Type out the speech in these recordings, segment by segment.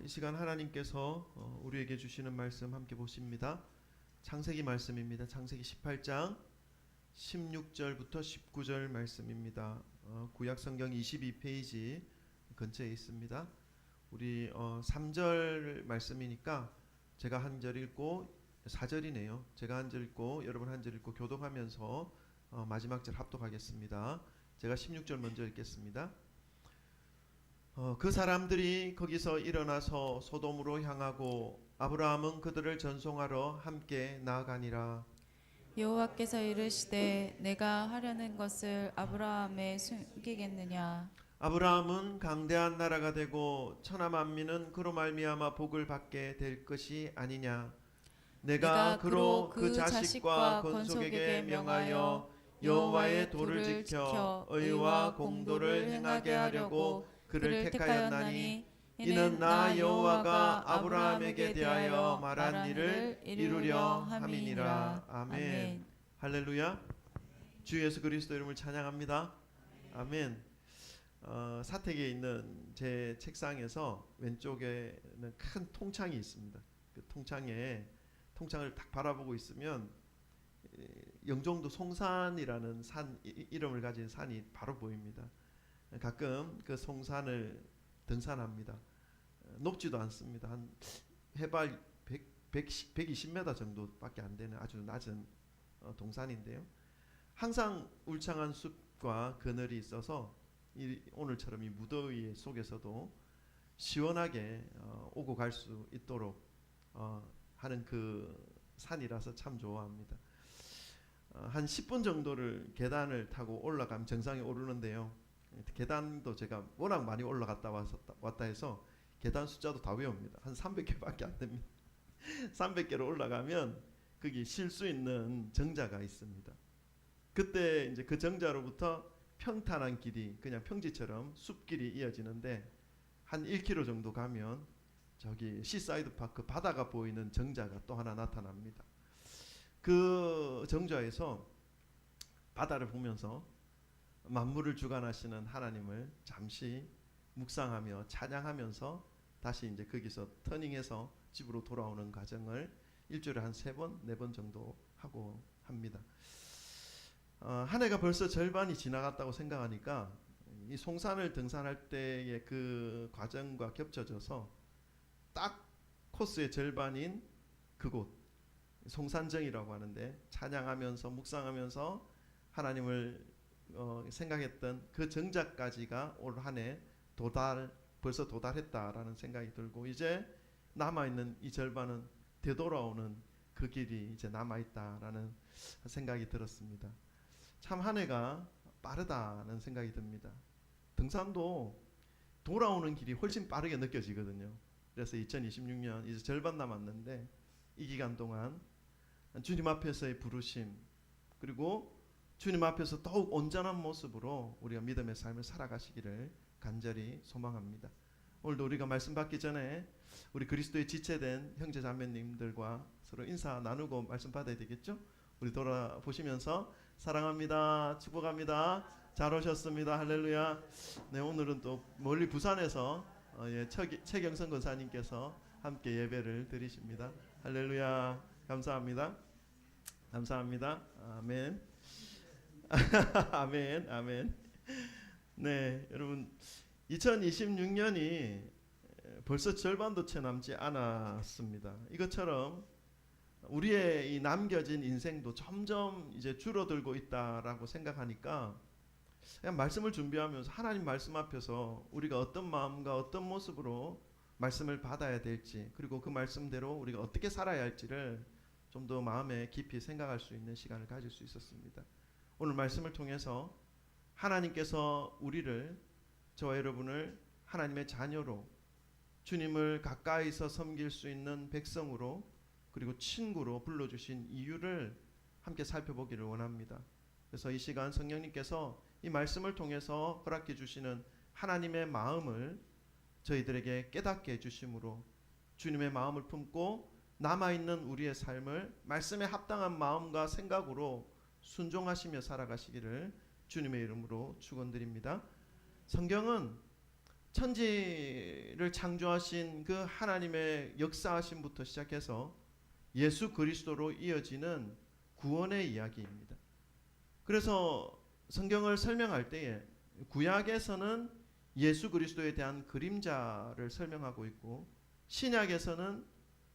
시간 하나님께서 우리에게 주시는 말씀 함께 보십니다. 창세기 말씀입니다. 창세기 18장 16절부터 19절 말씀입니다. 구약 성경 22페이지 근처에 있습니다. 우리 3절 말씀이니까 제가 한 절 읽고 4절이네요. 제가 한 절 읽고 여러분 한 절 읽고 교독하면서 마지막 절 합독하겠습니다. 제가 16절 먼저 읽겠습니다. 그 사람들이 거기서 일어나서 소돔으로 향하고 아브라함은 그들을 전송하러 함께 나아가니라. 여호와께서 이르시되 내가 하려는 것을 아브라함에 숨기겠느냐. 아브라함은 강대한 나라가 되고 천하 만민은 그로 말미암아 복을 받게 될 것이 아니냐. 내가 그로 그 자식과 건속에게 명하여 여호와의 도를 지켜 의와 공도를 행하게 하려고 그를 택하였나니 이는 나 여호와가 아브라함에게 대하여 말한 일을 이루려 함이니라. 아멘. 할렐루야. 주 예수 그리스도 이름을 찬양합니다. 아멘. 사택에 있는 제 책상에서 왼쪽에는 큰 통창이 있습니다. 그 통창을 딱 바라보고 있으면 영종도 송산이라는 산 이름을 가진 산이 바로 보입니다. 가끔 그 송산을 등산합니다. 높지도 않습니다. 한 해발 120m 정도밖에 안 되는 아주 낮은 동산인데요. 항상 울창한 숲과 그늘이 있어서 오늘처럼 이 무더위 속에서도 시원하게 오고 갈 수 있도록 하는 그 산이라서 참 좋아합니다. 한 10분 정도를 계단을 타고 올라가면 정상에 오르는데요. 계단도 제가 워낙 많이 올라갔다 왔다 해서 계단 숫자도 다 외웁니다. 한 300개밖에 안 됩니다. 300개로 올라가면 거기 쉴 수 있는 정자가 있습니다. 그때 이제 그 정자로부터 평탄한 길이 그냥 평지처럼 숲길이 이어지는데 한 1km 정도 가면 저기 시사이드 파크 바다가 보이는 정자가 또 하나 나타납니다. 그 정자에서 바다를 보면서 만물을 주관하시는 하나님을 잠시 묵상하며 찬양하면서 다시 이제 거기서 터닝해서 집으로 돌아오는 과정을 일주일에 한 3번, 4번 정도 하고 합니다. 한 해가 벌써 절반이 지나갔다고 생각하니까 이 송산을 등산할 때의 그 과정과 겹쳐져서 딱 코스의 절반인 그곳 송산정이라고 하는데 찬양하면서 묵상하면서 하나님을 생각했던 그 정자까지가 올 한 해 벌써 도달했다라는 생각이 들고 이제 남아있는 이 절반은 되돌아오는 그 길이 이제 남아있다라는 생각이 들었습니다. 참 한 해가 빠르다는 생각이 듭니다. 등산도 돌아오는 길이 훨씬 빠르게 느껴지거든요. 그래서 2026년 이제 절반 남았는데 이 기간 동안 주님 앞에서의 부르심 그리고 주님 앞에서 더욱 온전한 모습으로 우리가 믿음의 삶을 살아가시기를 간절히 소망합니다. 오늘도 우리가 말씀 받기 전에 우리 그리스도의 지체된 형제 자매님들과 서로 인사 나누고 말씀 받아야 되겠죠? 우리 돌아보시면서 사랑합니다. 축복합니다. 잘 오셨습니다. 할렐루야. 네, 오늘은 또 멀리 부산에서 최경선 권사님께서 함께 예배를 드리십니다. 할렐루야. 감사합니다. 감사합니다. 아멘. 아멘. 아멘. 네, 여러분 2026년이 벌써 절반도 채 남지 않았습니다. 이것처럼 우리의 이 남겨진 인생도 점점 이제 줄어들고 있다라고 생각하니까 그냥 말씀을 준비하면서 하나님 말씀 앞에서 우리가 어떤 마음과 어떤 모습으로 말씀을 받아야 될지 그리고 그 말씀대로 우리가 어떻게 살아야 할지를 좀 더 마음에 깊이 생각할 수 있는 시간을 가질 수 있었습니다. 오늘 말씀을 통해서 하나님께서 우리를 저와 여러분을 하나님의 자녀로 주님을 가까이서 섬길 수 있는 백성으로 그리고 친구로 불러주신 이유를 함께 살펴보기를 원합니다. 그래서 이 시간 성령님께서 이 말씀을 통해서 허락해 주시는 하나님의 마음을 저희들에게 깨닫게 해주심으로 주님의 마음을 품고 남아있는 우리의 삶을 말씀에 합당한 마음과 생각으로 순종하시며 살아가시기를 주님의 이름으로 축원드립니다. 성경은 천지를 창조하신 그 하나님의 역사하심부터 시작해서 예수 그리스도로 이어지는 구원의 이야기입니다. 그래서 성경을 설명할 때에 구약에서는 예수 그리스도에 대한 그림자를 설명하고 있고, 신약에서는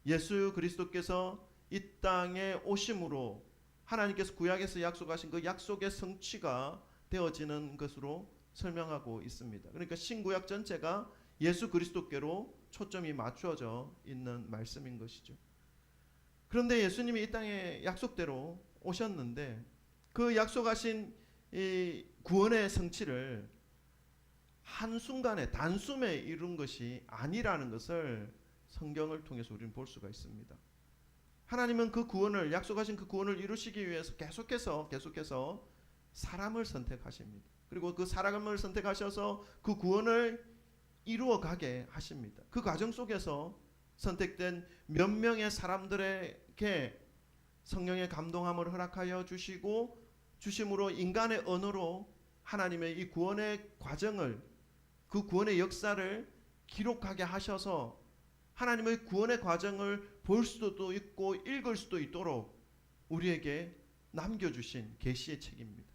예수 그리스도께서 이 땅에 오심으로 하나님께서 구약에서 약속하신 그 약속의 성취가 되어지는 것으로 설명하고 있습니다. 그러니까 신구약 전체가 예수 그리스도께로 초점이 맞추어져 있는 말씀인 것이죠. 그런데 예수님이 이 땅에 약속대로 오셨는데 그 약속하신 이 구원의 성취를 한순간에 단숨에 이룬 것이 아니라는 것을 성경을 통해서 우리는 볼 수가 있습니다. 하나님은 그 구원을, 약속하신 그 구원을 이루시기 위해서 계속해서 사람을 선택하십니다. 그리고 그 사람을 선택하셔서 그 구원을 이루어 가게 하십니다. 그 과정 속에서 선택된 몇 명의 사람들에게 성령의 감동함을 허락하여 주심으로 인간의 언어로 하나님의 이 구원의 과정을, 그 구원의 역사를 기록하게 하셔서 하나님의 구원의 과정을 볼 수도 있고 읽을 수도 있도록 우리에게 남겨주신 계시의 책입니다.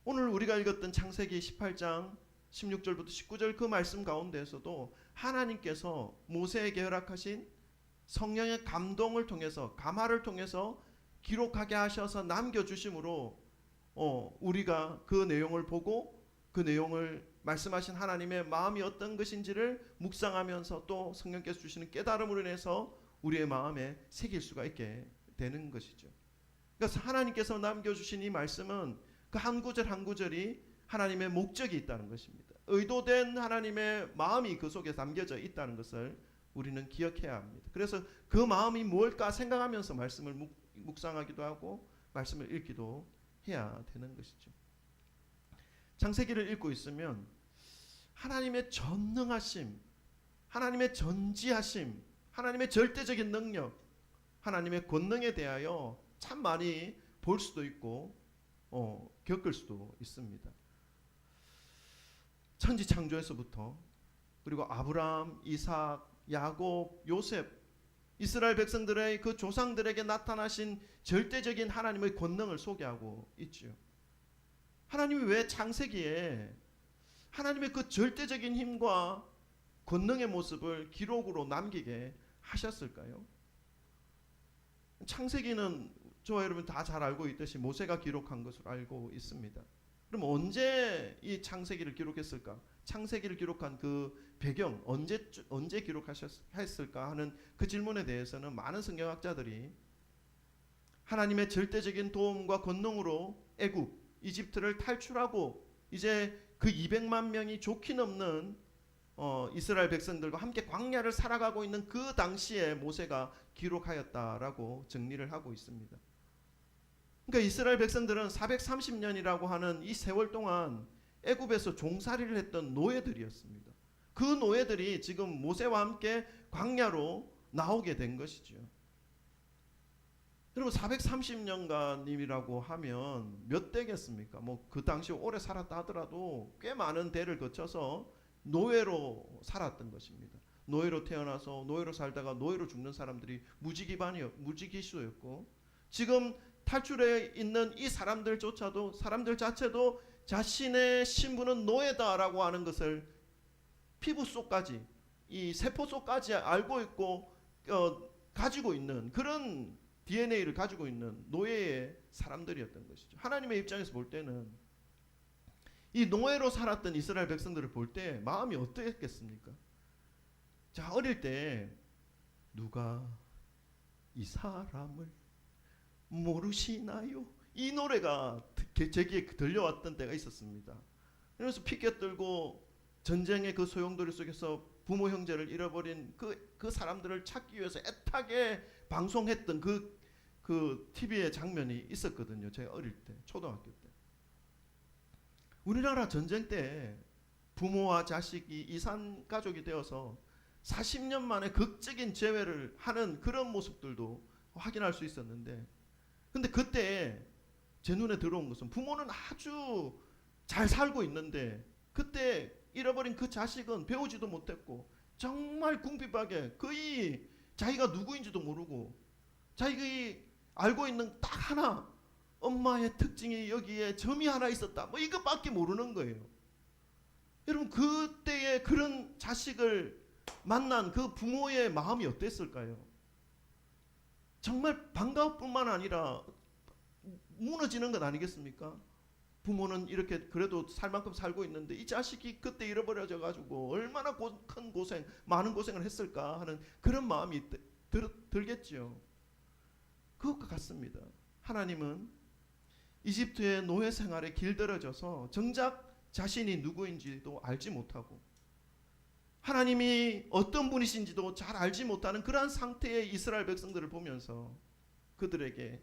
오늘 우리가 읽었던 창세기 18장 16절부터 19절 그 말씀 가운데에서도 하나님께서 모세에게 허락하신 성령의 감동을 통해서, 감화를 통해서 기록하게 하셔서 남겨주심으로 우리가 그 내용을 보고 그 내용을 말씀하신 하나님의 마음이 어떤 것인지를 묵상하면서 또 성령께서 주시는 깨달음으로 인해서 우리의 마음에 새길 수가 있게 되는 것이죠. 그래서 하나님께서 남겨주신 이 말씀은 그 한 구절 한 구절이 하나님의 목적이 있다는 것입니다. 의도된 하나님의 마음이 그 속에 담겨져 있다는 것을 우리는 기억해야 합니다. 그래서 그 마음이 뭘까 생각하면서 말씀을 묵상하기도 하고 말씀을 읽기도 해야 되는 것이죠. 창세기를 읽고 있으면 하나님의 전능하심, 하나님의 전지하심, 하나님의 절대적인 능력, 하나님의 권능에 대하여 참 많이 볼 수도 있고 겪을 수도 있습니다. 천지 창조에서부터 그리고 아브라함, 이삭, 야곱, 요셉, 이스라엘 백성들의 그 조상들에게 나타나신 절대적인 하나님의 권능을 소개하고 있죠. 하나님이 왜 창세기에 하나님의 그 절대적인 힘과 권능의 모습을 기록으로 남기게 하셨을까요? 창세기는 저와 여러분 다 잘 알고 있듯이 모세가 기록한 것으로 알고 있습니다. 그럼 언제 이 창세기를 기록했을까? 창세기를 기록한 그 배경 언제 기록하셨을까 하는 그 질문에 대해서는 많은 성경학자들이 하나님의 절대적인 도움과 권능으로 애굽, 이집트를 탈출하고 이제 그 200만 명이 좋게 넘는 이스라엘 백성들과 함께 광야를 살아가고 있는 그 당시에 모세가 기록하였다라고 정리를 하고 있습니다. 그러니까 이스라엘 백성들은 430년이라고 하는 이 세월 동안 애굽에서 종살이를 했던 노예들이었습니다. 그 노예들이 지금 모세와 함께 광야로 나오게 된 것이죠. 여러분 430년간이라고 하면 몇 대겠습니까? 뭐 그 당시 오래 살았다 하더라도 꽤 많은 대를 거쳐서 노예로 살았던 것입니다. 노예로 태어나서 노예로 살다가 노예로 죽는 사람들이 무지기수였고 지금 탈출해 있는 이 사람들 자체도 자신의 신분은 노예다라고 하는 것을 피부 속까지 이 세포 속까지 알고 있고 가지고 있는 그런 DNA를 가지고 있는 노예의 사람들이었던 것이죠. 하나님의 입장에서 볼 때는 이 노예로 살았던 이스라엘 백성들을 볼 때 마음이 어떠했겠습니까? 자, 어릴 때 누가 이 사람을 모르시나요? 이 노래가 제게 들려왔던 때가 있었습니다. 그래서 피켓 들고 전쟁의 그 소용돌이 속에서 부모 형제를 잃어버린 그 사람들을 찾기 위해서 애타게 방송했던 그 TV의 장면이 있었거든요. 제가 어릴 때, 초등학교 때. 우리나라 전쟁 때 부모와 자식이 이산 가족이 되어서 40년 만에 극적인 재회를 하는 그런 모습들도 확인할 수 있었는데, 근데 그때 제 눈에 들어온 것은 부모는 아주 잘 살고 있는데 그때 잃어버린 그 자식은 배우지도 못했고 정말 궁핍하게 거의 자기가 누구인지도 모르고 자기가 알고 있는 딱 하나, 엄마의 특징이 여기에 점이 하나 있었다, 뭐 이것밖에 모르는 거예요. 여러분, 그때의 그런 자식을 만난 그 부모의 마음이 어땠을까요? 정말 반가울 뿐만 아니라 무너지는 것 아니겠습니까? 부모는 이렇게 그래도 살 만큼 살고 있는데 이 자식이 그때 잃어버려져 가지고 얼마나 큰 고생, 많은 고생을 했을까 하는 그런 마음이 들겠죠. 그것과 같습니다. 하나님은 이집트의 노예 생활에 길들여져서 정작 자신이 누구인지도 알지 못하고 하나님이 어떤 분이신지도 잘 알지 못하는 그러한 상태의 이스라엘 백성들을 보면서 그들에게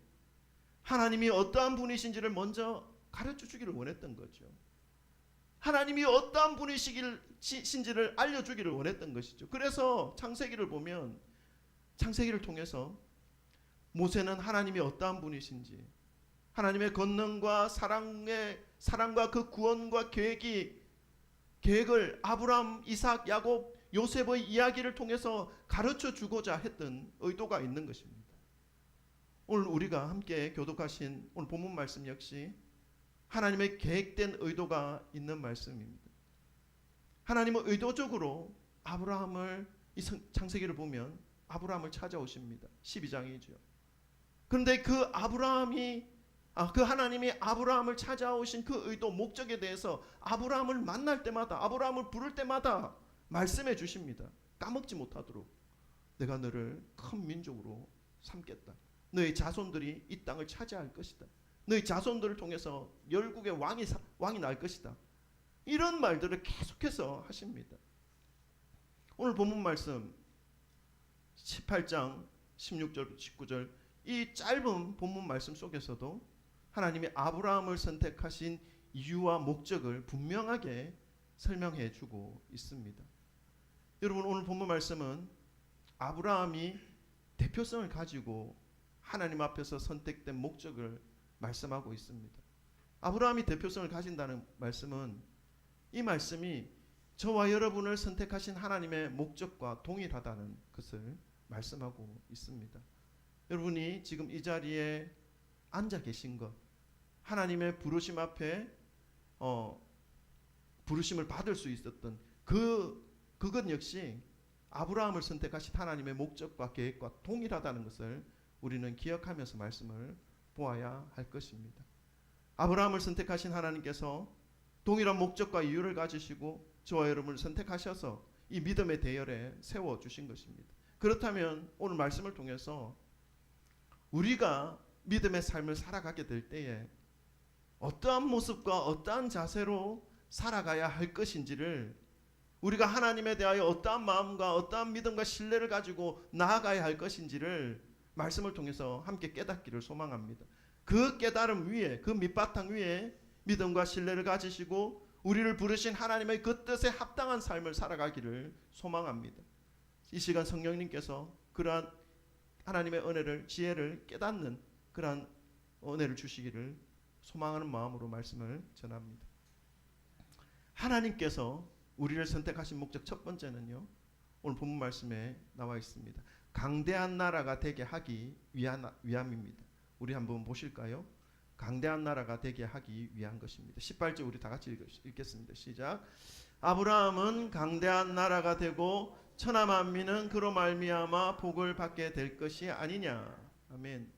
하나님이 어떠한 분이신지를 먼저 가르쳐 주기를 원했던 거죠. 하나님이 어떠한 분이신지를 알려주기를 원했던 것이죠. 그래서 창세기를 보면 창세기를 통해서 모세는 하나님이 어떠한 분이신지, 하나님의 권능과 사랑과 그 구원과 계획을 아브라함, 이삭, 야곱, 요셉의 이야기를 통해서 가르쳐 주고자 했던 의도가 있는 것입니다. 오늘 우리가 함께 교독하신 오늘 본문 말씀 역시 하나님의 계획된 의도가 있는 말씀입니다. 하나님은 의도적으로 아브라함을, 이 창세기를 보면 아브라함을 찾아오십니다. 12장이죠. 그런데 그 하나님이 아브라함을 찾아오신 그 의도, 목적에 대해서 아브라함을 만날 때마다, 아브라함을 부를 때마다 말씀해 주십니다. 까먹지 못하도록 내가 너를 큰 민족으로 삼겠다. 너의 자손들이 이 땅을 차지할 것이다. 너희 자손들을 통해서 열국의 왕이 날 것이다. 이런 말들을 계속해서 하십니다. 오늘 본문 말씀 18장 16절부터 19절 이 짧은 본문 말씀 속에서도 하나님이 아브라함을 선택하신 이유와 목적을 분명하게 설명해 주고 있습니다. 여러분, 오늘 본문 말씀은 아브라함이 대표성을 가지고 하나님 앞에서 선택된 목적을 말씀하고 있습니다. 아브라함이 대표성을 가진다는 말씀은 이 말씀이 저와 여러분을 선택하신 하나님의 목적과 동일하다는 것을 말씀하고 있습니다. 여러분이 지금 이 자리에 앉아 계신 것, 하나님의 부르심 앞에 부르심을 받을 수 있었던 그것 역시 아브라함을 선택하신 하나님의 목적과 계획과 동일하다는 것을 우리는 기억하면서 말씀을 보아야 할 것입니다. 아브라함을 선택하신 하나님께서 동일한 목적과 이유를 가지시고 저와 여러분을 선택하셔서 이 믿음의 대열에 세워주신 것입니다. 그렇다면 오늘 말씀을 통해서 우리가 믿음의 삶을 살아가게 될 때에 어떠한 모습과 어떠한 자세로 살아가야 할 것인지를, 우리가 하나님에 대하여 어떠한 마음과 어떠한 믿음과 신뢰를 가지고 나아가야 할 것인지를 말씀을 통해서 함께 깨닫기를 소망합니다. 그 깨달음 위에, 그 밑바탕 위에 믿음과 신뢰를 가지시고 우리를 부르신 하나님의 그 뜻에 합당한 삶을 살아가기를 소망합니다. 이 시간 성령님께서 그러한 하나님의 은혜를, 지혜를 깨닫는 그러한 은혜를 주시기를 소망하는 마음으로 말씀을 전합니다. 하나님께서 우리를 선택하신 목적 첫 번째는요, 오늘 본문 말씀에 나와 있습니다. 강대한 나라가 되게 하기 위함입니다. 우리 한번 보실까요? 강대한 나라가 되게 하기 위한 것입니다. 18절 우리 다 같이 읽겠습니다. 시작. 아브라함은 강대한 나라가 되고 천하 만민은 그로 말미암아 복을 받게 될 것이 아니냐. 아멘.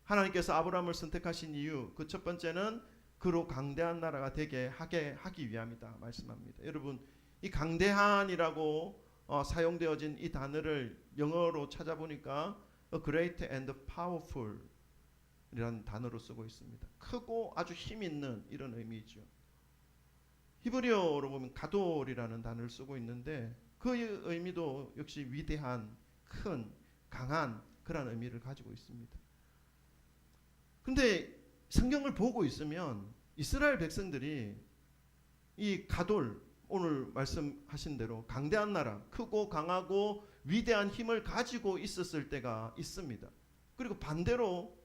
하나님께서 아브라함을 선택하신 이유, 그 첫 번째는 그로 강대한 나라가 되게 하기 위함이다 말씀합니다. 여러분, 이 강대한이라고 사용되어진 이 단어를 영어로 찾아보니까 great and powerful 이라는 단어로 쓰고 있습니다. 크고 아주 힘 있는 이런 의미죠. 히브리어로 보면 가돌이라는 단어를 쓰고 있는데 그 의미도 역시 위대한, 큰, 강한 그런 의미를 가지고 있습니다. 근데 성경을 보고 있으면 이스라엘 백성들이 이 가돌, 오늘 말씀하신 대로 강대한 나라, 크고 강하고 위대한 힘을 가지고 있었을 때가 있습니다. 그리고 반대로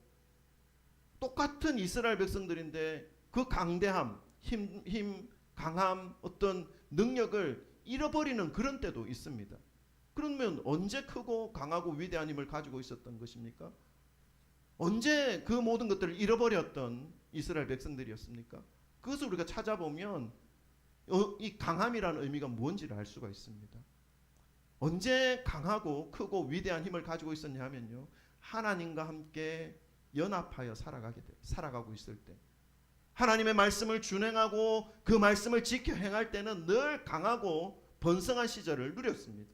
똑같은 이스라엘 백성들인데 그 강대함, 힘, 강함, 어떤 능력을 잃어버리는 그런 때도 있습니다. 그러면 언제 크고 강하고 위대한 힘을 가지고 있었던 것입니까? 언제 그 모든 것들을 잃어버렸던 이스라엘 백성들이었습니까? 그것을 우리가 찾아보면 이 강함이라는 의미가 뭔지를 알 수가 있습니다. 언제 강하고 크고 위대한 힘을 가지고 있었냐 하면요, 하나님과 함께 연합하여 살아가고 있을 때, 하나님의 말씀을 준행하고 그 말씀을 지켜 행할 때는 늘 강하고 번성한 시절을 누렸습니다.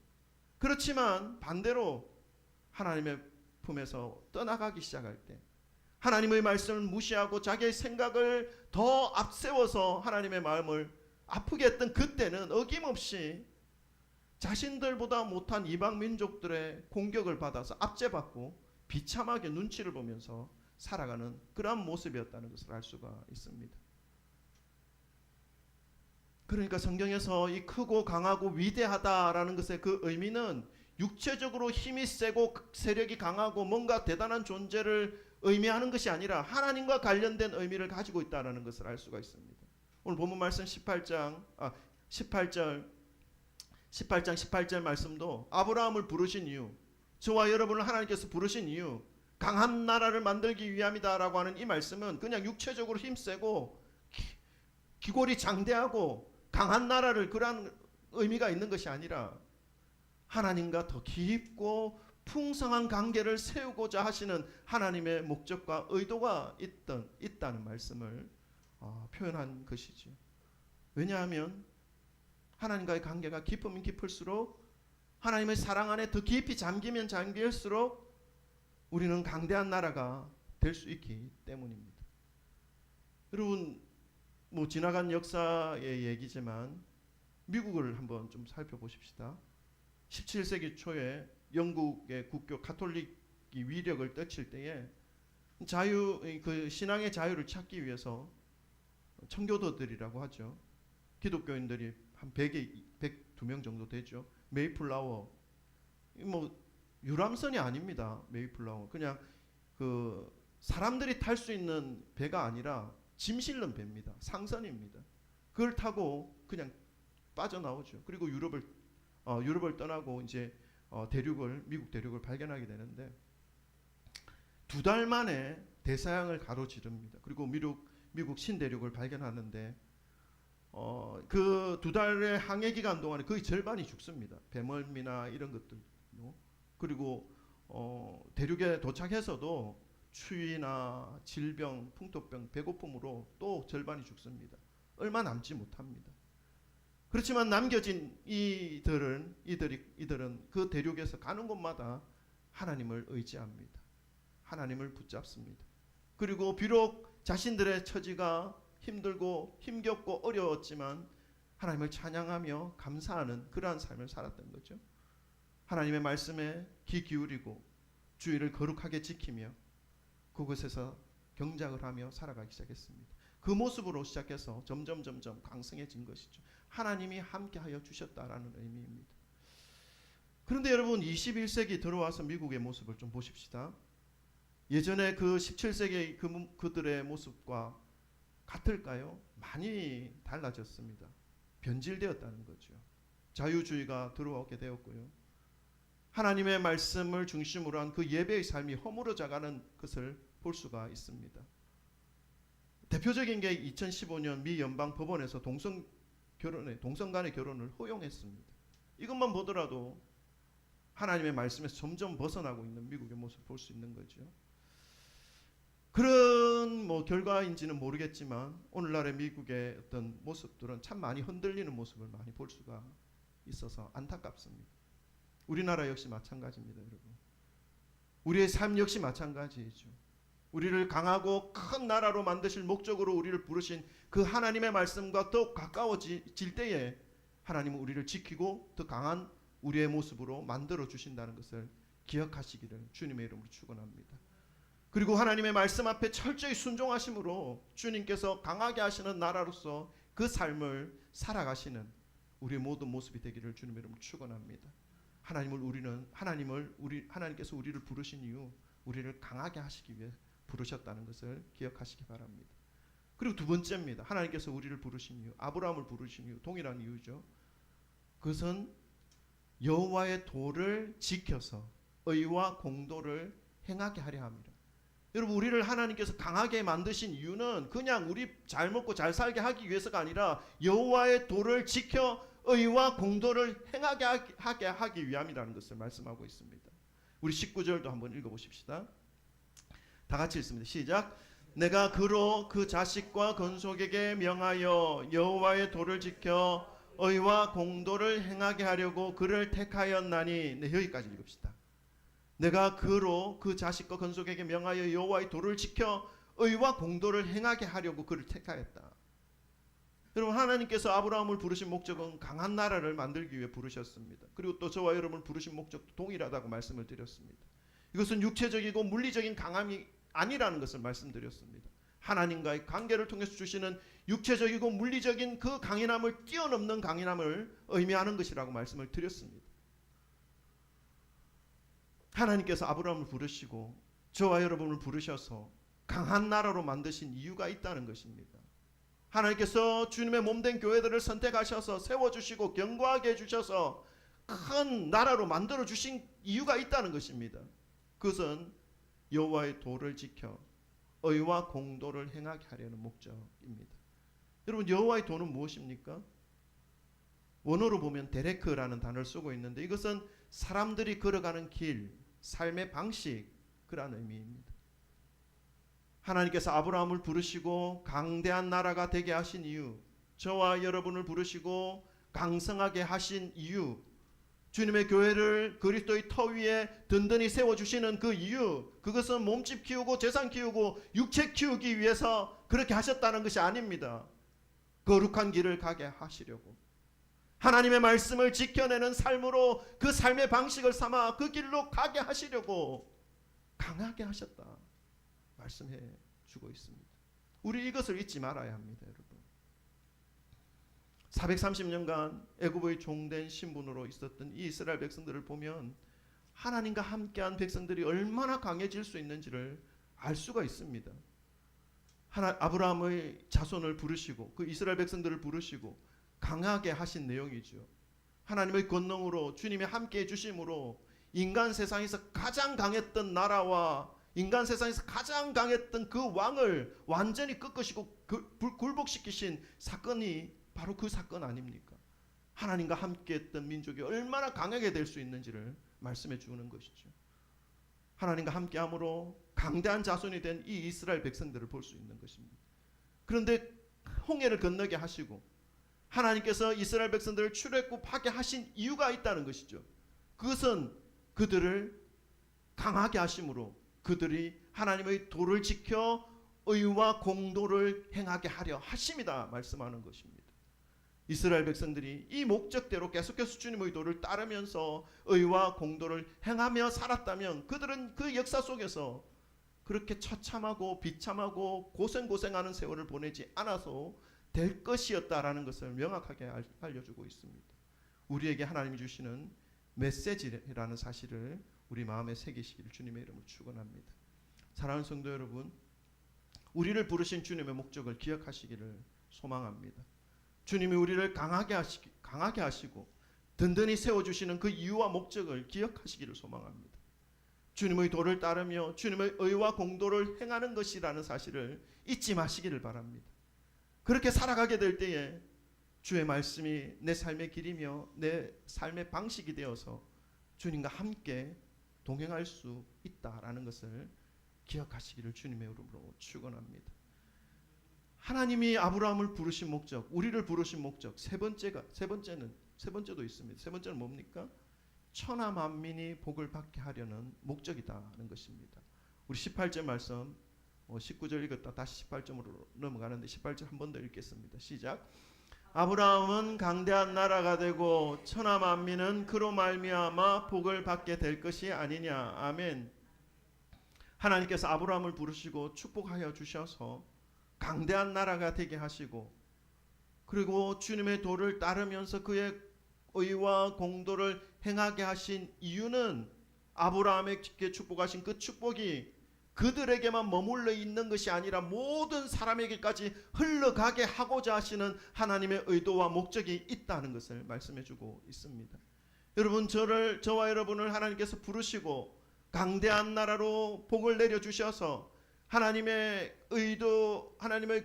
그렇지만 반대로 하나님의 품에서 떠나가기 시작할 때, 하나님의 말씀을 무시하고 자기의 생각을 더 앞세워서 하나님의 마음을 아프게 했던 그때는 어김없이 자신들보다 못한 이방 민족들의 공격을 받아서 압제받고 비참하게 눈치를 보면서 살아가는 그러한 모습이었다는 것을 알 수가 있습니다. 그러니까 성경에서 이 크고 강하고 위대하다라는 것의 그 의미는 육체적으로 힘이 세고 세력이 강하고 뭔가 대단한 존재를 의미하는 것이 아니라 하나님과 관련된 의미를 가지고 있다는 것을 알 수가 있습니다. 오늘 본문 말씀 18장 18절 말씀도 아브라함을 부르신 이유, 저와 여러분을 하나님께서 부르신 이유, 강한 나라를 만들기 위함이다라고 하는 이 말씀은 그냥 육체적으로 힘세고 기골이 장대하고 강한 나라를 그러한 의미가 있는 것이 아니라 하나님과 더 깊고 풍성한 관계를 세우고자 하시는 하나님의 목적과 의도가 있다는 말씀을 표현한 것이죠. 왜냐하면 하나님과의 관계가 깊으면 깊을수록, 하나님의 사랑 안에 더 깊이 잠기면 잠길수록 우리는 강대한 나라가 될 수 있기 때문입니다. 여러분, 뭐 지나간 역사의 얘기지만 미국을 한번 좀 살펴보십시다. 17세기 초에 영국의 국교 가톨릭이 위력을 떨칠 때에 그 신앙의 자유를 찾기 위해서 청교도들이라고 하죠. 기독교인들이 한 102명 정도 되죠. 메이플라워, 뭐 유람선이 아닙니다. 메이플라워 그냥 그 사람들이 탈 수 있는 배가 아니라 짐 실는 배입니다. 상선입니다. 그걸 타고 그냥 빠져나오죠. 그리고 유럽을 떠나고 이제 미국 대륙을 발견하게 되는데 2달 만에 대서양을 가로지릅니다. 그리고 미국 신대륙을 발견하는데 그 2달의 항해 기간 동안에 거의 절반이 죽습니다. 배멀미나 이런 것들. 그리고 대륙에 도착해서도 추위나 질병, 풍토병, 배고픔으로 또 절반이 죽습니다. 얼마 남지 못합니다. 그렇지만 남겨진 이들은 그 대륙에서 가는 곳마다 하나님을 의지합니다. 하나님을 붙잡습니다. 그리고 비록 자신들의 처지가 힘들고 힘겹고 어려웠지만 하나님을 찬양하며 감사하는 그러한 삶을 살았던 거죠. 하나님의 말씀에 귀 기울이고 주의를 거룩하게 지키며 그곳에서 경작을 하며 살아가기 시작했습니다. 그 모습으로 시작해서 점점 강성해진 것이죠. 하나님이 함께하여 주셨다라는 의미입니다. 그런데 여러분, 21세기 들어와서 미국의 모습을 좀 보십시다. 예전에 그 17세기 그들의 모습과 같을까요? 많이 달라졌습니다. 변질되었다는 거죠. 자유주의가 들어오게 되었고요. 하나님의 말씀을 중심으로 한 그 예배의 삶이 허물어져가는 것을 볼 수가 있습니다. 대표적인 게 2015년 미 연방 법원에서 동성 간의 결혼을 허용했습니다. 이것만 보더라도 하나님의 말씀에서 점점 벗어나고 있는 미국의 모습을 볼 수 있는 거죠. 그런 결과인지는 모르겠지만 오늘날의 미국의 어떤 모습들은 참 많이 흔들리는 모습을 많이 볼 수가 있어서 안타깝습니다. 우리나라 역시 마찬가지입니다, 여러분. 우리의 삶 역시 마찬가지이죠. 우리를 강하고 큰 나라로 만드실 목적으로 우리를 부르신 그 하나님의 말씀과 더 가까워질 때에 하나님은 우리를 지키고 더 강한 우리의 모습으로 만들어 주신다는 것을 기억하시기를 주님의 이름으로 축원합니다. 그리고 하나님의 말씀 앞에 철저히 순종하심으로 주님께서 강하게 하시는 나라로서 그 삶을 살아가시는 우리의 모든 모습이 되기를 주님의 이름으로 축원합니다. 하나님께서 우리를 부르신 이유, 우리를 강하게 하시기 위해 부르셨다는 것을 기억하시기 바랍니다. 그리고 두 번째입니다. 하나님께서 우리를 부르신 이유, 아브라함을 부르신 이유, 동일한 이유죠. 그것은 여호와의 도를 지켜서 의와 공도를 행하게 하려 합니다. 여러분, 우리를 하나님께서 강하게 만드신 이유는 그냥 우리 잘 먹고 잘 살게 하기 위해서가 아니라 여호와의 도를 지켜 의와 공도를 행하게 하기 위함이라는 것을 말씀하고 있습니다. 우리 19절도 한번 읽어보십시다. 다 같이 읽습니다. 시작. 내가 그로 그 자식과 건속에게 명하여 여호와의 도를 지켜 의와 공도를 행하게 하려고 그를 택하였나니. 네, 여기까지 읽읍시다. 내가 그로 그 자식과 건속에게 명하여 여호와의 도를 지켜 의와 공도를 행하게 하려고 그를 택하였다. 여러분, 하나님께서 아브라함을 부르신 목적은 강한 나라를 만들기 위해 부르셨습니다. 그리고 또 저와 여러분을 부르신 목적도 동일하다고 말씀을 드렸습니다. 이것은 육체적이고 물리적인 강함이 아니라는 것을 말씀드렸습니다. 하나님과의 관계를 통해서 주시는 육체적이고 물리적인 그 강인함을 뛰어넘는 강인함을 의미하는 것이라고 말씀을 드렸습니다. 하나님께서 아브라함을 부르시고 저와 여러분을 부르셔서 강한 나라로 만드신 이유가 있다는 것입니다. 하나님께서 주님의 몸된 교회들을 선택하셔서 세워주시고 견고하게 해주셔서 큰 나라로 만들어주신 이유가 있다는 것입니다. 그것은 여호와의 도를 지켜 의와 공도를 행하게 하려는 목적입니다. 여러분, 여호와의 도는 무엇입니까? 원어로 보면 데레크라는 단어를 쓰고 있는데 이것은 사람들이 걸어가는 길, 삶의 방식, 그런 의미입니다. 하나님께서 아브라함을 부르시고 강대한 나라가 되게 하신 이유, 저와 여러분을 부르시고 강성하게 하신 이유, 주님의 교회를 그리스도의 터 위에 든든히 세워주시는 그 이유, 그것은 몸집 키우고 재산 키우고 육체 키우기 위해서 그렇게 하셨다는 것이 아닙니다. 거룩한 길을 가게 하시려고, 하나님의 말씀을 지켜내는 삶으로 그 삶의 방식을 삼아 그 길로 가게 하시려고 강하게 하셨다 말씀해 주고 있습니다. 우리 이것을 잊지 말아야 합니다. 여러분, 430년간 애굽의 종된 신분으로 있었던 이 이스라엘 백성들을 보면 하나님과 함께한 백성들이 얼마나 강해질 수 있는지를 알 수가 있습니다. 아브라함의 자손을 부르시고 그 이스라엘 백성들을 부르시고 강하게 하신 내용이죠. 하나님의 권능으로 주님이 함께해 주심으로 인간 세상에서 가장 강했던 나라와 인간 세상에서 가장 강했던 그 왕을 완전히 꺾으시고 굴복시키신 사건이 바로 그 사건 아닙니까? 하나님과 함께했던 민족이 얼마나 강하게 될 수 있는지를 말씀해 주는 것이죠. 하나님과 함께함으로 강대한 자손이 된 이 이스라엘 백성들을 볼 수 있는 것입니다. 그런데 홍해를 건너게 하시고 하나님께서 이스라엘 백성들을 출애굽하게 하신 이유가 있다는 것이죠. 그것은 그들을 강하게 하심으로 그들이 하나님의 도를 지켜 의와 공도를 행하게 하려 하심이다 말씀하는 것입니다. 이스라엘 백성들이 이 목적대로 계속해서 주님의 도를 따르면서 의와 공도를 행하며 살았다면 그들은 그 역사 속에서 그렇게 처참하고 비참하고 고생하는 세월을 보내지 않아서 될 것이었다라는 것을 명확하게 알려주고 있습니다. 우리에게 하나님이 주시는 메시지라는 사실을 우리 마음에 새기시기를 주님의 이름으로 축원합니다. 사랑하는 성도 여러분, 우리를 부르신 주님의 목적을 기억하시기를 소망합니다. 주님이 우리를 강하게 하시고 든든히 세워주시는 그 이유와 목적을 기억하시기를 소망합니다. 주님의 도를 따르며 주님의 의와 공도를 행하는 것이라는 사실을 잊지 마시기를 바랍니다. 그렇게 살아가게 될 때에 주의 말씀이 내 삶의 길이며 내 삶의 방식이 되어서 주님과 함께 동행할 수 있다라는 것을 기억하시기를 주님의 이름으로 축원합니다. 하나님이 아브라함을 부르신 목적, 우리를 부르신 목적, 세 번째도 있습니다. 세 번째는 뭡니까? 천하 만민이 복을 받게 하려는 목적이다는 것입니다. 우리 18절 말씀 19절 읽었다 다시 18절으로 넘어가는데 18절 한 번 더 읽겠습니다. 시작. 아브라함은 강대한 나라가 되고 천하 만민은 그로 말미암아 복을 받게 될 것이 아니냐. 아멘. 하나님께서 아브라함을 부르시고 축복하여 주셔서 강대한 나라가 되게 하시고 그리고 주님의 도를 따르면서 그의 의와 공도를 행하게 하신 이유는 아브라함에게 축복하신 그 축복이 그들에게만 머물러 있는 것이 아니라 모든 사람에게까지 흘러가게 하고자 하시는 하나님의 의도와 목적이 있다는 것을 말씀해주고 있습니다. 여러분, 저와 여러분을 하나님께서 부르시고 강대한 나라로 복을 내려주셔서 하나님의 의도, 하나님의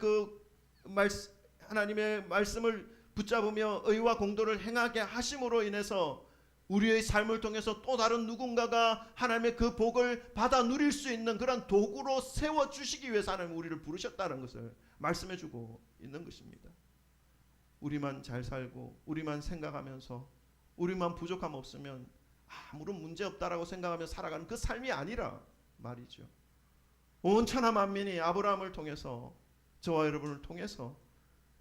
하나님의 말씀을 붙잡으며 의와 공도를 행하게 하심으로 인해서 우리의 삶을 통해서 또 다른 누군가가 하나님의 그 복을 받아 누릴 수 있는 그런 도구로 세워주시기 위해서 하나님 우리를 부르셨다는 것을 말씀해주고 있는 것입니다. 우리만 잘 살고 우리만 생각하면서 우리만 부족함 없으면 아무런 문제 없다라고 생각하며 살아가는 그 삶이 아니라 말이죠. 온 천하 만민이 아브라함을 통해서 저와 여러분을 통해서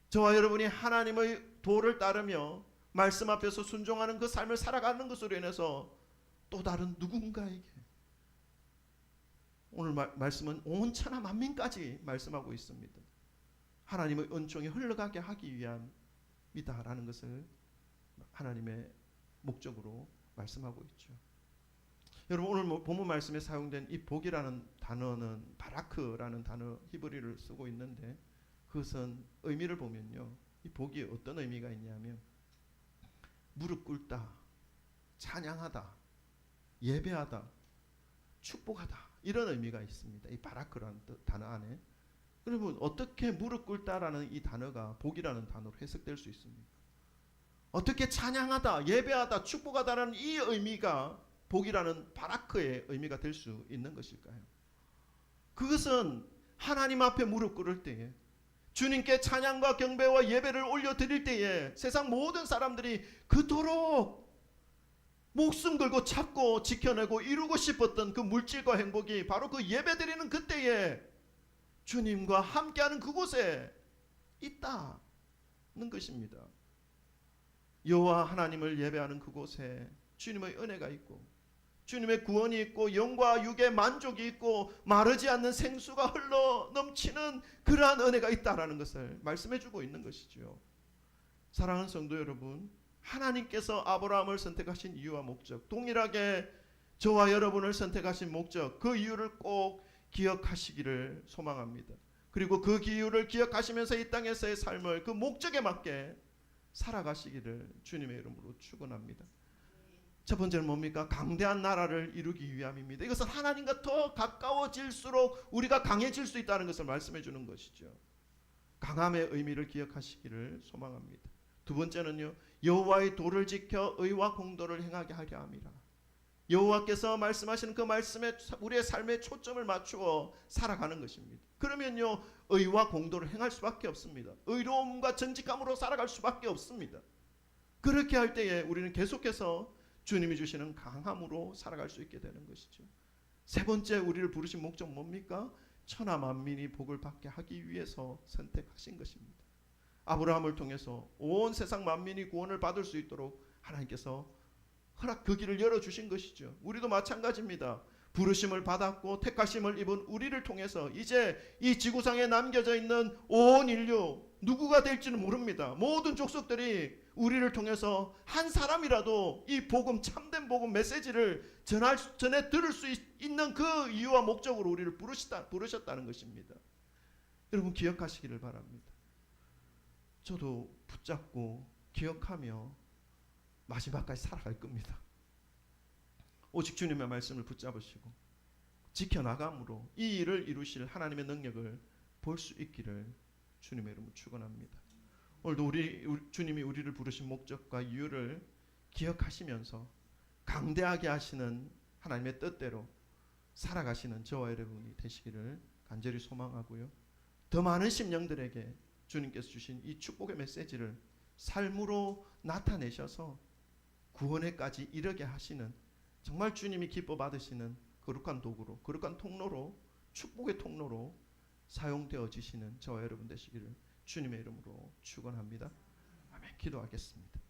저와 여러분이 하나님의 도를 따르며 말씀 앞에서 순종하는 그 삶을 살아가는 것으로 인해서 또 다른 누군가에게 오늘 말씀은 온 천하 만민까지 말씀하고 있습니다. 하나님의 은총이 흘러가게 하기 위함이다라는 것을 하나님의 목적으로 말씀하고 있죠. 여러분, 오늘 본문 말씀에 사용된 이 복이라는 단어는 바라크라는 단어 히브리를 쓰고 있는데 그것은 의미를 보면요, 이 복이 어떤 의미가 있냐면 무릎 꿇다, 찬양하다, 예배하다, 축복하다, 이런 의미가 있습니다. 이 바라크라는 단어 안에. 여러분, 어떻게 무릎 꿇다라는 이 단어가 복이라는 단어로 해석될 수 있습니까? 어떻게 찬양하다, 예배하다, 축복하다라는 이 의미가 복이라는 바라크의 의미가 될 수 있는 것일까요? 그것은 하나님 앞에 무릎 꿇을 때에, 주님께 찬양과 경배와 예배를 올려드릴 때에 세상 모든 사람들이 그토록 목숨 걸고 찾고 지켜내고 이루고 싶었던 그 물질과 행복이 바로 그 예배드리는 그때에 주님과 함께하는 그곳에 있다는 것입니다. 여호와 하나님을 예배하는 그곳에 주님의 은혜가 있고 주님의 구원이 있고 영과 육의 만족이 있고 마르지 않는 생수가 흘러 넘치는 그러한 은혜가 있다라는 것을 말씀해주고 있는 것이죠. 사랑하는 성도 여러분, 하나님께서 아브라함을 선택하신 이유와 목적, 동일하게 저와 여러분을 선택하신 목적, 그 이유를 꼭 기억하시기를 소망합니다. 그리고 그 이유를 기억하시면서 이 땅에서의 삶을 그 목적에 맞게 살아가시기를 주님의 이름으로 축원합니다. 첫 번째는 뭡니까? 강대한 나라를 이루기 위함입니다. 이것은 하나님과 더 가까워질수록 우리가 강해질 수 있다는 것을 말씀해 주는 것이죠. 강함의 의미를 기억하시기를 소망합니다. 두 번째는요, 여호와의 도를 지켜 의와 공도를 행하게 하려 함이라. 여호와께서 말씀하시는 그 말씀에 우리의 삶에 초점을 맞추어 살아가는 것입니다. 그러면요, 의와 공도를 행할 수밖에 없습니다. 의로움과 정직함으로 살아갈 수밖에 없습니다. 그렇게 할 때에 우리는 계속해서 주님이 주시는 강함으로 살아갈 수 있게 되는 것이죠. 세 번째, 우리를 부르신 목적 뭡니까? 천하 만민이 복을 받게 하기 위해서 선택하신 것입니다. 아브라함을 통해서 온 세상 만민이 구원을 받을 수 있도록 하나님께서 그 길을 열어주신 것이죠. 우리도 마찬가지입니다. 부르심을 받았고 택하심을 입은 우리를 통해서 이제 이 지구상에 남겨져 있는 온 인류, 누구가 될지는 모릅니다. 모든 족속들이 우리를 통해서 한 사람이라도 이 복음, 참된 복음 메시지를 전에 들을 수 있는 그 이유와 목적으로 우리를 부르셨다는 것입니다. 여러분, 기억하시기를 바랍니다. 저도 붙잡고 기억하며 마지막까지 살아갈 겁니다. 오직 주님의 말씀을 붙잡으시고 지켜나감으로 이 일을 이루실 하나님의 능력을 볼 수 있기를 주님의 이름으로 축원합니다. 오늘도 주님이 우리를 부르신 목적과 이유를 기억하시면서 강대하게 하시는 하나님의 뜻대로 살아가시는 저와 여러분이 되시기를 간절히 소망하고요. 더 많은 심령들에게 주님께서 주신 이 축복의 메시지를 삶으로 나타내셔서 구원에까지 이르게 하시는, 정말 주님이 기뻐 받으시는 거룩한 도구로, 거룩한 통로로, 축복의 통로로 사용되어지시는 저와 여러분 되시기를 주님의 이름으로 축원합니다. 아멘. 기도하겠습니다.